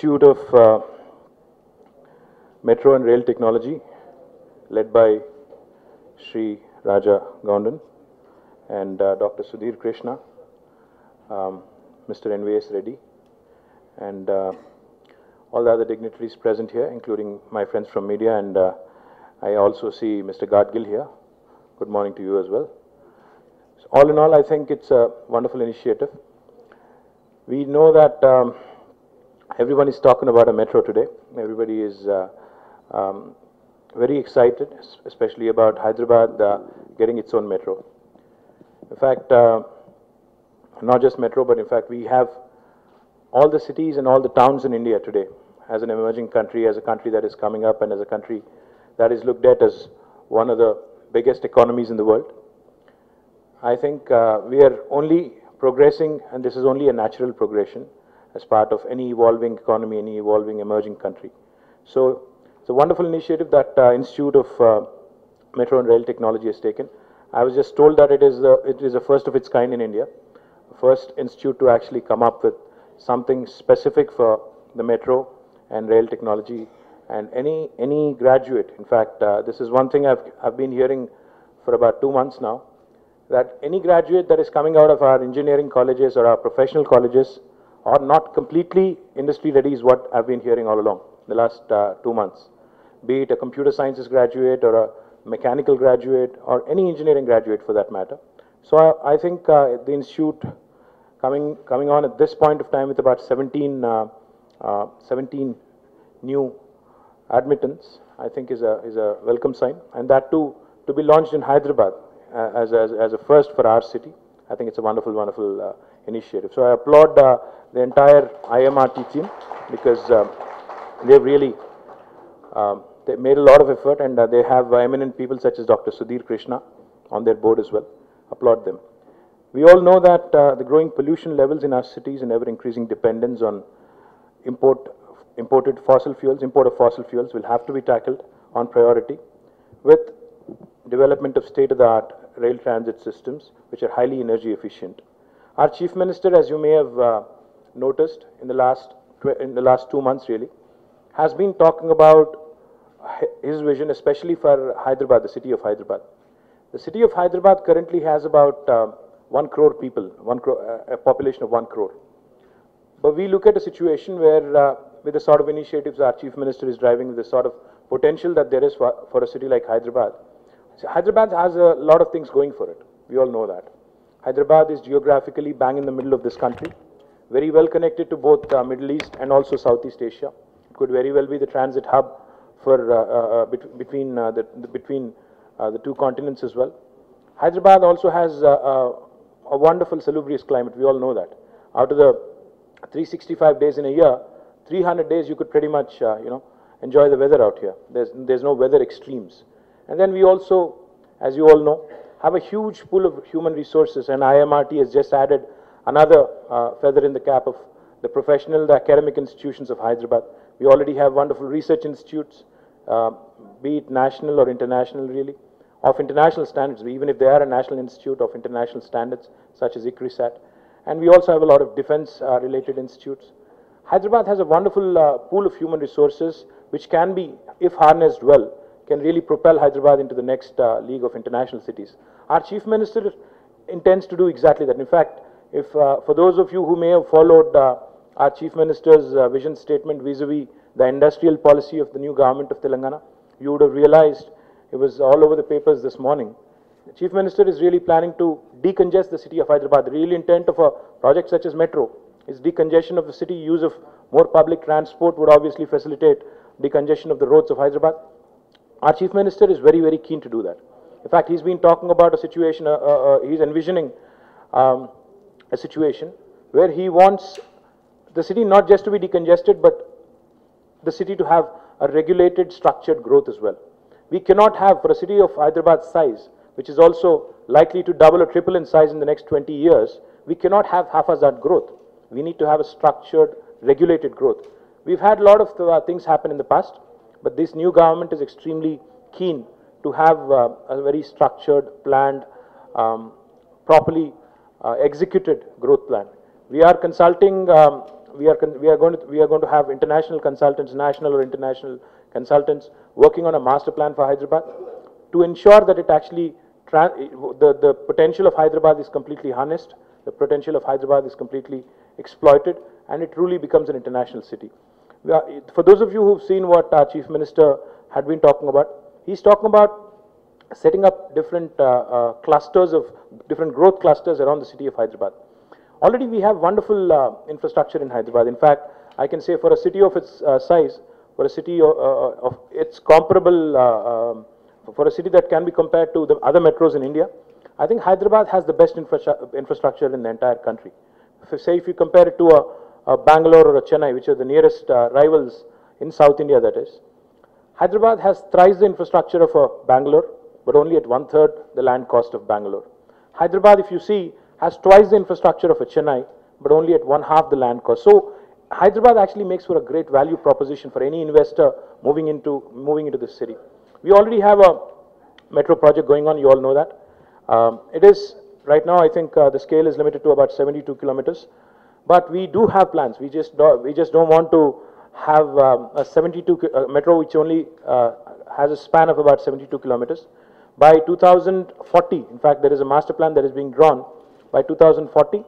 Institute of Metro and Rail Technology, led by Sri Raja Gondan and Dr. Sudhir Krishna, Mr. NVS Reddy, and all the other dignitaries present here, including my friends from media, and I also see Mr. Gadgil here. Good morning to you as well. So all in all, I think it's a wonderful initiative. We know that everyone is talking about a metro today. Everybody is very excited, especially about Hyderabad getting its own metro. In fact, not just metro, but in fact we have all the cities and all the towns in India today as an emerging country, as a country that is coming up, and as a country that is looked at as one of the biggest economies in the world. I think we are only progressing, and this is only a natural progression as part of any evolving economy, any evolving emerging country. So it's a wonderful initiative that Institute of Metro and Rail Technology has taken. I was just told that it is a first of its kind in India, the first institute to actually come up with something specific for the metro and rail technology. And any graduate, in fact, this is one thing I've been hearing for about 2 months now, that any graduate that is coming out of our engineering colleges or our professional colleges are not completely industry ready is what I've been hearing all along the last 2 months. Be it a computer sciences graduate or a mechanical graduate or any engineering graduate for that matter. So I think the institute coming on at this point of time with about 17 new admittance, I think is a welcome sign, and that too to be launched in Hyderabad as a first for our city. I think it's a wonderful initiative. So I applaud the entire IMRT team because they've really they made a lot of effort, and they have eminent people such as Dr. Sudhir Krishna on their board as well. Applaud them. We all know that the growing pollution levels in our cities and ever-increasing dependence on import of fossil fuels will have to be tackled on priority with development of state-of-the-art rail transit systems which are highly energy efficient. Our Chief Minister, as you may have noticed in the last 2 months really, has been talking about his vision, especially for Hyderabad, the city of Hyderabad. The city of Hyderabad currently has about 1 crore people, a population of 1 crore. But we look at a situation where with the sort of initiatives our Chief Minister is driving, with the sort of potential that there is for a city like Hyderabad. So Hyderabad has a lot of things going for it. We all know that. Hyderabad is geographically bang in the middle of this country, very well connected to both Middle East and also Southeast Asia. It could very well be the transit hub for between the two continents as well. Hyderabad also has a wonderful salubrious climate. We all know that. Out of the 365 days in a year, 300 days you could pretty much enjoy the weather out here. There's no weather extremes. And then we also, as you all know, have a huge pool of human resources, and IMRT has just added another feather in the cap of the professional, the academic institutions of Hyderabad. We already have wonderful research institutes, be it national or international really, of international standards, even if they are a national institute of international standards such as ICRISAT. And we also have a lot of defense related institutes. Hyderabad has a wonderful pool of human resources which can be, if harnessed well, can really propel Hyderabad into the next league of international cities. Our Chief Minister intends to do exactly that. In fact, if for those of you who may have followed our Chief Minister's vision statement vis-a-vis the industrial policy of the new government of Telangana, you would have realized it was all over the papers this morning. The Chief Minister is really planning to decongest the city of Hyderabad. The real intent of a project such as Metro is decongestion of the city. Use of more public transport would obviously facilitate decongestion of the roads of Hyderabad. Our Chief Minister is very keen to do that. In fact, he's been talking about a situation, he's envisioning a situation where he wants the city not just to be decongested, but the city to have a regulated, structured growth as well. We cannot have, for a city of Hyderabad's size, which is also likely to double or triple in size in the next 20 years, we cannot have haphazard growth. We need to have a structured, regulated growth. We've had a lot of things happen in the past, but this new government is extremely keen to have a very structured, planned, properly executed growth plan. We are consulting we are going to have international consultants, national or international consultants, working on a master plan for Hyderabad to ensure that it actually the potential of Hyderabad is completely harnessed, the potential of Hyderabad is completely exploited, and it truly becomes an international city. For those of you who've seen what our Chief Minister had been talking about, he's talking about setting up different clusters of different growth clusters around the city of Hyderabad. Already we have wonderful infrastructure in Hyderabad. In fact, I can say for a city of its size, for a city of its comparable, for a city that can be compared to the other metros in India, I think Hyderabad has the best infrastructure in the entire country. If you compare it to a Bangalore or a Chennai, which are the nearest rivals in South India, that is, Hyderabad has thrice the infrastructure of a Bangalore, but only at 1/3 the land cost of Bangalore. Hyderabad, if you see, has twice the infrastructure of a Chennai, but only at 1/2 the land cost. So Hyderabad actually makes for a great value proposition for any investor moving into this city. We already have a metro project going on. You all know that. It is right now, I think the scale is limited to about 72 kilometers, but we do have plans. We just don't want to have a 72 metro which only has a span of about 72 kilometers. By 2040, in fact, there is a master plan that is being drawn. By 2040,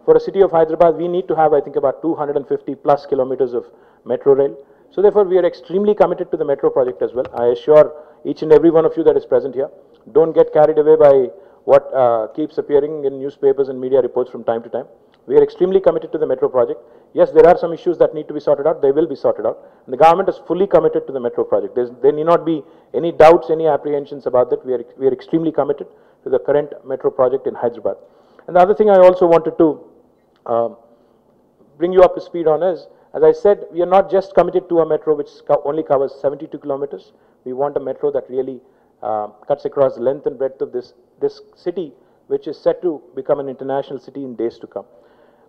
for a city of Hyderabad, we need to have, I think, about 250 plus kilometers of metro rail. So therefore, we are extremely committed to the metro project as well. I assure each and every one of you that is present here, don't get carried away by what keeps appearing in newspapers and media reports from time to time. We are extremely committed to the metro project. Yes, there are some issues that need to be sorted out. They will be sorted out. And the government is fully committed to the metro project. There need not be any doubts, any apprehensions about that. We are extremely committed to the current metro project in Hyderabad. And the other thing I also wanted to bring you up to speed on is, as I said, we are not just committed to a metro which only covers 72 kilometers. We want a metro that really cuts across the length and breadth of this city, which is set to become an international city in days to come.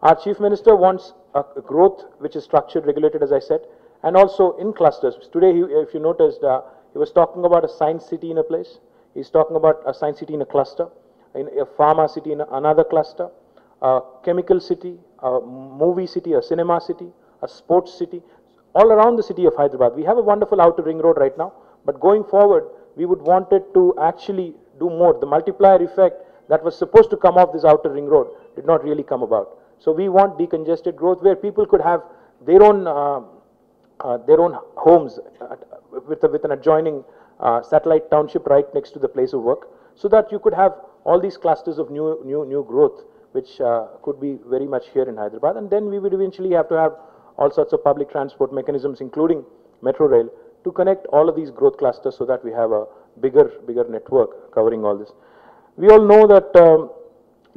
Our Chief Minister wants a growth which is structured, regulated, as I said, and also in clusters. Today, if you noticed, he was talking about a science city in a place. He's talking about a science city in a cluster, in a pharma city in another cluster, a chemical city, a movie city, a cinema city, a sports city, all around the city of Hyderabad. We have a wonderful outer ring road right now, but going forward, we would want it to actually do more. The multiplier effect that was supposed to come off this outer ring road did not really come about. So we want decongested growth where people could have their own homes with an adjoining satellite township right next to the place of work, so that you could have all these clusters of new growth, which could be very much here in Hyderabad. And then we would eventually have to have all sorts of public transport mechanisms, including metro rail, to connect all of these growth clusters so that we have a bigger network covering all this. We all know that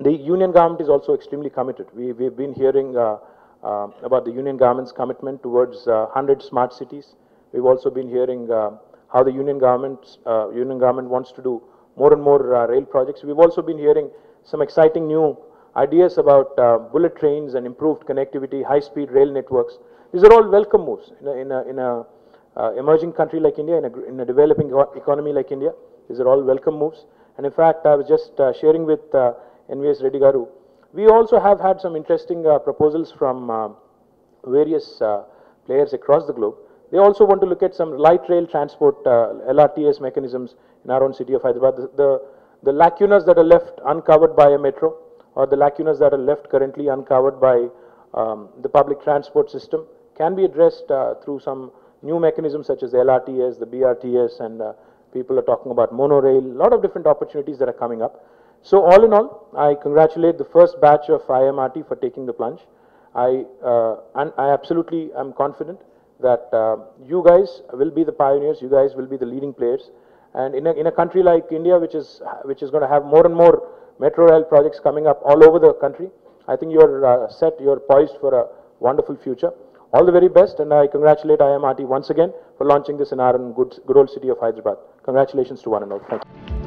the union government is also extremely committed. We've been hearing about the union government's commitment towards 100 smart cities. We've also been hearing how the union government wants to do more and more rail projects. We've also been hearing some exciting new ideas about bullet trains and improved connectivity, high-speed rail networks. These are all welcome moves in a emerging country like India, in a developing economy like India. These are all welcome moves. And in fact, I was just sharing with NVS Reddy Garu, we also have had some interesting proposals from various players across the globe. They also want to look at some light rail transport, LRTS mechanisms in our own city of Hyderabad. The lacunas that are left uncovered by a metro, or the lacunas that are left currently uncovered by the public transport system, can be addressed through some new mechanisms such as the LRTS, the BRTS, and people are talking about monorail, a lot of different opportunities that are coming up. So all in all, I congratulate the first batch of IMRT for taking the plunge. And I absolutely am confident that you guys will be the pioneers, you guys will be the leading players. And in a country like India, which is going to have more and more metro rail projects coming up all over the country, I think you're set, you're poised for a wonderful future. All the very best, and I congratulate IMRT once again for launching this in our good old city of Hyderabad. Congratulations to one and all. Thank you.